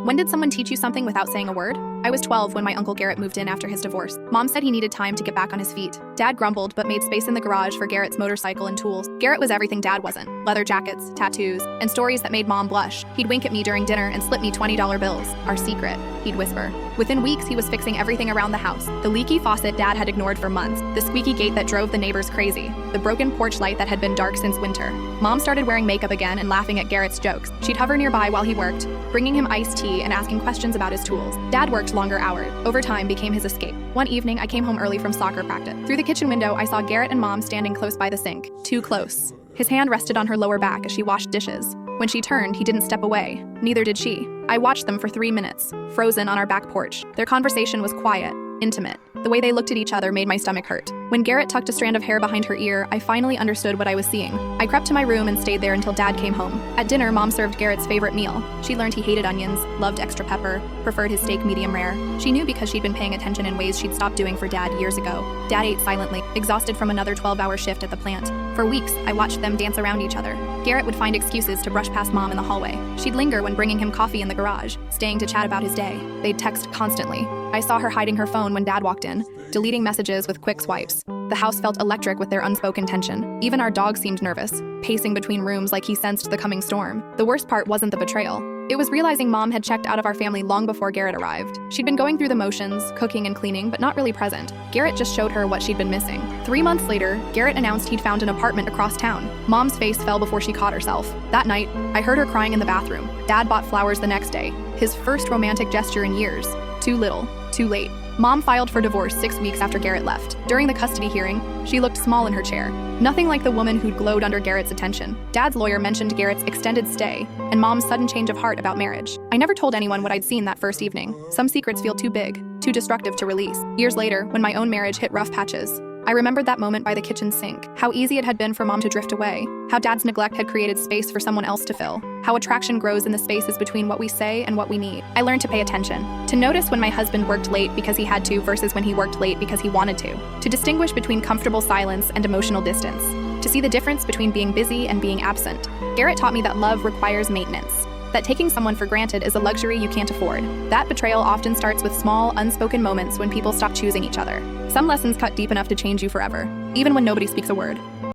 When did someone teach you something without saying a word? I was 12 when my Uncle Garrett moved in after his divorce. Mom said he needed time to get back on his feet. Dad grumbled but made space in the garage for Garrett's motorcycle and tools. Garrett was everything Dad wasn't. Leather jackets, tattoos, and stories that made Mom blush. He'd wink at me during dinner and slip me $20 bills. Our secret, he'd whisper. Within weeks, he was fixing everything around the house. The leaky faucet Dad had ignored for months, the squeaky gate that drove the neighbors crazy, the broken porch light that had been dark since winter. Mom started wearing makeup again and laughing at Garrett's jokes. She'd hover nearby while he worked, bringing him iced tea and asking questions about his tools. Dad worked longer hours. Overtime became his escape. One evening, I came home early from soccer practice. Through the kitchen window, I saw Garrett and Mom standing close by the sink. Too close. His hand rested on her lower back as she washed dishes. When she turned, he didn't step away. Neither did she. I watched them for 3 minutes, frozen on our back porch. Their conversation was quiet, intimate. The way they looked at each other made my stomach hurt. When Garrett tucked a strand of hair behind her ear, I finally understood what I was seeing. I crept to my room and stayed there until Dad came home. At dinner, Mom served Garrett's favorite meal. She learned he hated onions, loved extra pepper, preferred his steak medium rare. She knew because she'd been paying attention in ways she'd stopped doing for Dad years ago. Dad ate silently, exhausted from another 12-hour shift at the plant. For weeks, I watched them dance around each other. Garrett would find excuses to brush past Mom in the hallway. She'd linger when bringing him coffee in the garage, staying to chat about his day. They'd text constantly. I saw her hiding her phone when Dad walked in, deleting messages with quick swipes. The house felt electric with their unspoken tension. Even our dog seemed nervous, pacing between rooms like he sensed the coming storm. The worst part wasn't the betrayal. It was realizing Mom had checked out of our family long before Garrett arrived. She'd been going through the motions, cooking and cleaning, but not really present. Garrett just showed her what she'd been missing. 3 months later, Garrett announced he'd found an apartment across town. Mom's face fell before she caught herself. That night, I heard her crying in the bathroom. Dad bought flowers the next day. His first romantic gesture in years. Too little, too late. Mom filed for divorce 6 weeks after Garrett left. During the custody hearing, she looked small in her chair. Nothing like the woman who'd glowed under Garrett's attention. Dad's lawyer mentioned Garrett's extended stay and Mom's sudden change of heart about marriage. I never told anyone what I'd seen that first evening. Some secrets feel too big, too destructive to release. Years later, when my own marriage hit rough patches, I remembered that moment by the kitchen sink. How easy it had been for Mom to drift away. How Dad's neglect had created space for someone else to fill. How attraction grows in the spaces between what we say and what we need. I learned to pay attention. To notice when my husband worked late because he had to versus when he worked late because he wanted to. To distinguish between comfortable silence and emotional distance. To see the difference between being busy and being absent. Garrett taught me that love requires maintenance. That taking someone for granted is a luxury you can't afford. That betrayal often starts with small, unspoken moments when people stop choosing each other. Some lessons cut deep enough to change you forever, even when nobody speaks a word.